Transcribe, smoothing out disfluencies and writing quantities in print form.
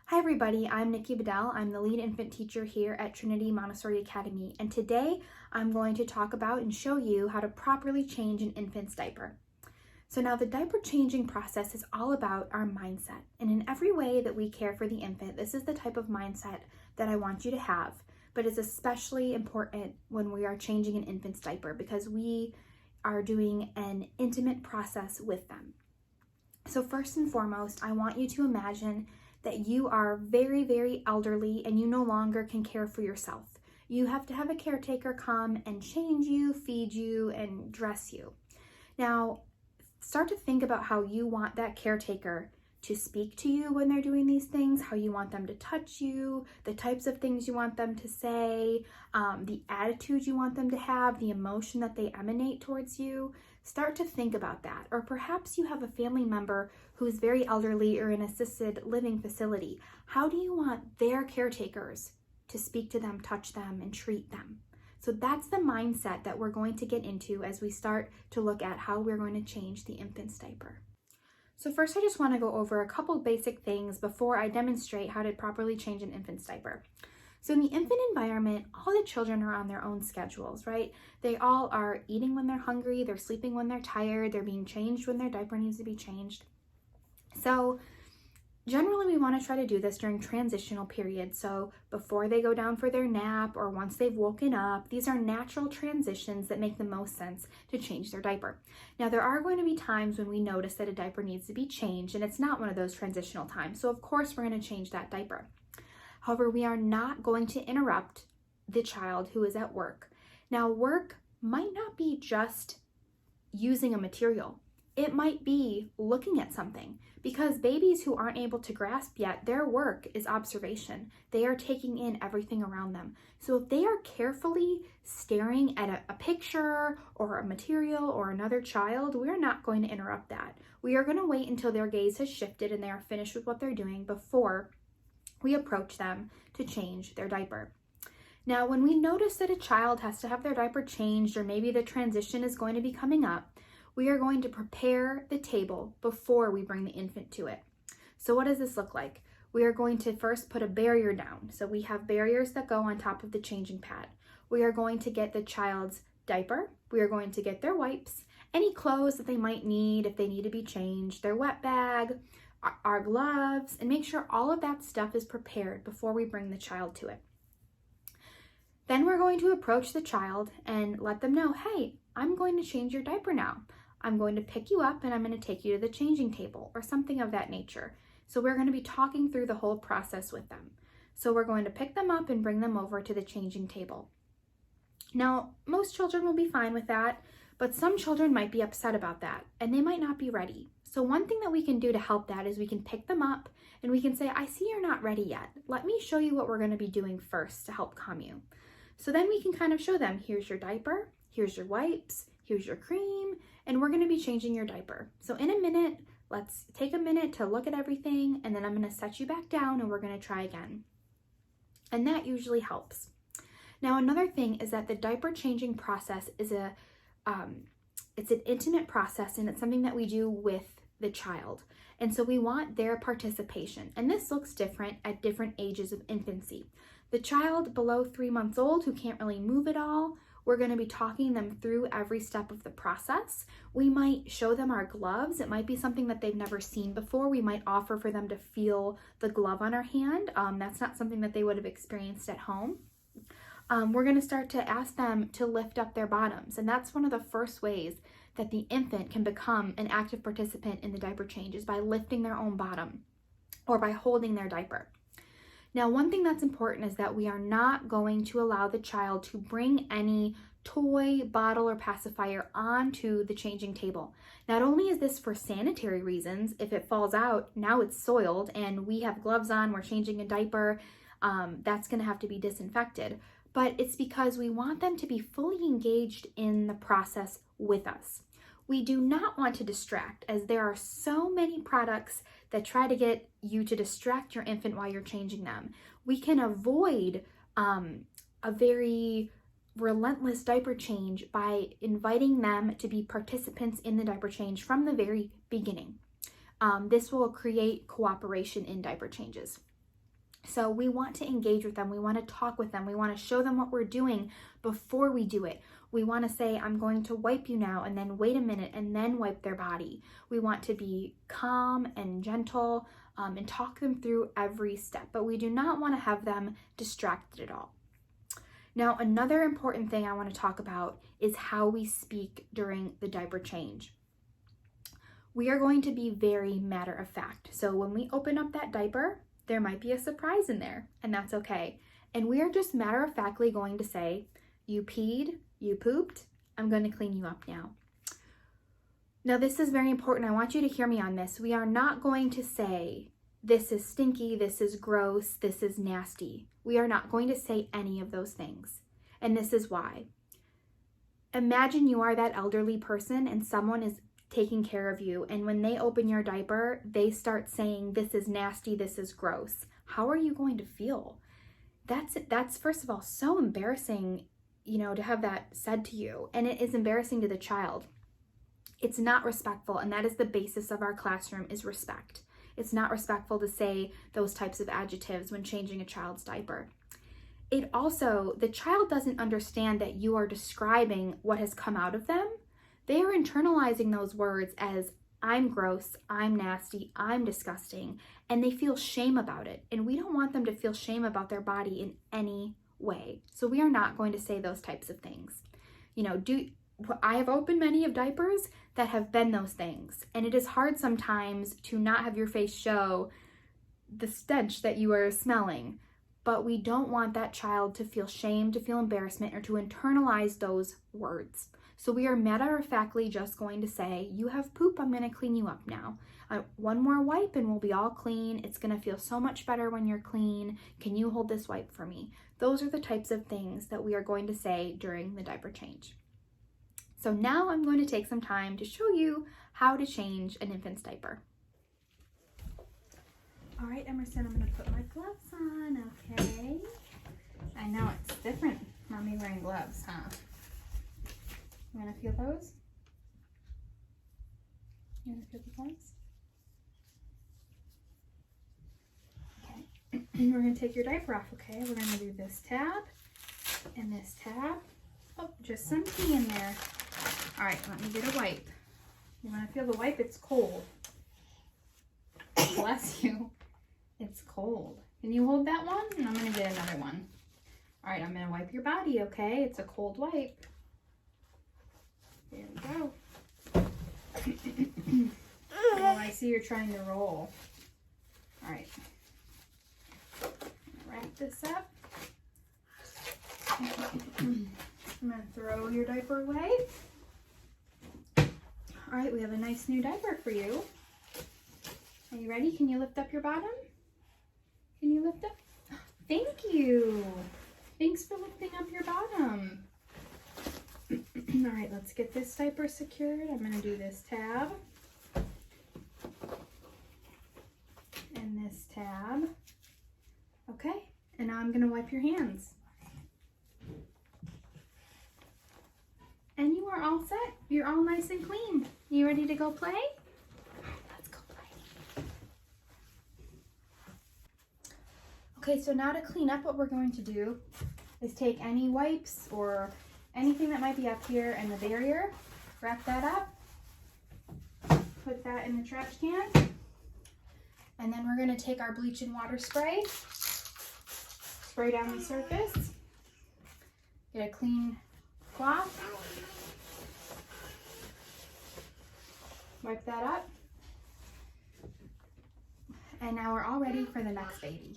Hi everybody, I'm Nikki Bedell. I'm the lead infant teacher here at Trinity Montessori Academy, and today I'm going to talk about and show you how to properly change an infant's diaper. So now the diaper changing process is all about our mindset, and in every way that we care for the infant, this is the type of mindset that I want you to have, but it's especially important when we are changing an infant's diaper because we are doing an intimate process with them. So first and foremost, I want you to imagine that you are very, very elderly and you no longer can care for yourself. You have to have a caretaker come and change you, feed you, and dress you. Now, start to think about how you want that caretaker to speak to you when they're doing these things, how you want them to touch you, the types of things you want them to say, the attitude you want them to have, the emotion that they emanate towards you. Start to think about that. Or perhaps you have a family member who's very elderly or in an assisted living facility. How do you want their caretakers to speak to them, touch them, and treat them? So that's the mindset that we're going to get into as we start to look at how we're going to change the infant's diaper. So first, I just want to go over a couple basic things before I demonstrate how to properly change an infant's diaper. So in the infant environment, all the children are on their own schedules, right? They all are eating when they're hungry, they're sleeping when they're tired, they're being changed when their diaper needs to be changed. So generally, we want to try to do this during transitional periods. So before they go down for their nap or once they've woken up, these are natural transitions that make the most sense to change their diaper. Now, there are going to be times when we notice that a diaper needs to be changed and it's not one of those transitional times. So of course, we're going to change that diaper. However, we are not going to interrupt the child who is at work. Now, work might not be just using a material. It might be looking at something, because babies who aren't able to grasp yet, their work is observation. They are taking in everything around them. So if they are carefully staring at a picture or a material or another child, we're not going to interrupt that. We are going to wait until their gaze has shifted and they are finished with what they're doing before we approach them to change their diaper. Now, when we notice that a child has to have their diaper changed, or maybe the transition is going to be coming up, we are going to prepare the table before we bring the infant to it. So what does this look like? We are going to first put a barrier down. So we have barriers that go on top of the changing pad. We are going to get the child's diaper. We are going to get their wipes, any clothes that they might need if they need to be changed, their wet bag, our gloves, and make sure all of that stuff is prepared before we bring the child to it. Then we're going to approach the child and let them know, hey, I'm going to change your diaper now. I'm going to pick you up and I'm going to take you to the changing table or something of that nature. So we're going to be talking through the whole process with them. So we're going to pick them up and bring them over to the changing table. Now, most children will be fine with that, but some children might be upset about that and they might not be ready. So one thing that we can do to help that is we can pick them up and we can say, I see you're not ready yet. Let me show you what we're going to be doing first to help calm you. So then we can kind of show them, here's your diaper, here's your wipes, here's your cream, and we're going to be changing your diaper. So in a minute, let's take a minute to look at everything, and then I'm going to set you back down and we're going to try again. And that usually helps. Now, another thing is that the diaper changing process is it's an intimate process, and it's something that we do with the child. And so we want their participation. And this looks different at different ages of infancy. The child below 3 months old who can't really move at all, we're going to be talking them through every step of the process. We might show them our gloves. It might be something that they've never seen before. We might offer for them to feel the glove on our hand. That's not something that they would have experienced at home. We're going to start to ask them to lift up their bottoms. And that's one of the first ways that the infant can become an active participant in the diaper change, is by lifting their own bottom or by holding their diaper. Now, one thing that's important is that we are not going to allow the child to bring any toy, bottle, or pacifier onto the changing table. Not only is this for sanitary reasons, if it falls out, now it's soiled and we have gloves on, we're changing a diaper, that's going to have to be disinfected. But it's because we want them to be fully engaged in the process with us. We do not want to distract, as there are so many products that try to get you to distract your infant while you're changing them. We can avoid a very relentless diaper change by inviting them to be participants in the diaper change from the very beginning. This will create cooperation in diaper changes. So we want to engage with them. We want to talk with them. We want to show them what we're doing before we do it. We want to say, I'm going to wipe you now, and then wait a minute, and then wipe their body. We want to be calm and gentle and talk them through every step, but we do not want to have them distracted at all. Now, another important thing I want to talk about is how we speak during the diaper change. We are going to be very matter of fact. So when we open up that diaper, there might be a surprise in there, and that's okay. And we are just matter of factly going to say, you peed, you pooped, I'm going to clean you up now. Now, this is very important. I want you to hear me on this. We are not going to say, this is stinky, this is gross, this is nasty. We are not going to say any of those things. And this is why. Imagine you are that elderly person and someone is taking care of you, and when they open your diaper, they start saying, this is nasty, this is gross. How are you going to feel? That's first of all so embarrassing, to have that said to you, and it is embarrassing to the child. It's not respectful, and that is the basis of our classroom, is respect. It's not respectful to say those types of adjectives when changing a child's diaper. The child doesn't understand that you are describing what has come out of them. They are internalizing those words as, I'm gross, I'm nasty, I'm disgusting, and they feel shame about it. And we don't want them to feel shame about their body in any way. So we are not going to say those types of things. I have opened many of diapers that have been those things. And it is hard sometimes to not have your face show the stench that you are smelling. But we don't want that child to feel shame, to feel embarrassment, or to internalize those words. So we are matter-of-factly just going to say, you have poop, I'm going to clean you up now. One more wipe and we'll be all clean. It's going to feel so much better when you're clean. Can you hold this wipe for me? Those are the types of things that we are going to say during the diaper change. So now I'm going to take some time to show you how to change an infant's diaper. All right, Emerson, I'm going to put my gloves on, okay? I know it's different, Mommy wearing gloves, huh? You want to feel those? You want to feel the gloves? Okay. We're going to take your diaper off, okay? We're going to do this tab and this tab. Oh, just some pee in there. All right, let me get a wipe. You want to feel the wipe? It's cold. Bless you. It's cold. Can you hold that one? And I'm going to get another one. All right, I'm going to wipe your body, okay? It's a cold wipe. There we go. Oh, I see you're trying to roll. All right. Wrap this up. I'm going to throw your diaper away. All right, we have a nice new diaper for you. Are you ready? Can you lift up your bottom? Can you lift up? Thank you. Thanks for lifting up your bottom. All right, let's get this diaper secured. I'm going to do this tab and this tab. Okay, and now I'm going to wipe your hands. And you are all set. You're all nice and clean. You ready to go play? Let's go play. Okay, so now to clean up, what we're going to do is take any wipes or anything that might be up here in the barrier, wrap that up, put that in the trash can, and then we're going to take our bleach and water spray, spray down the surface, get a clean cloth, wipe that up, and now we're all ready for the next baby.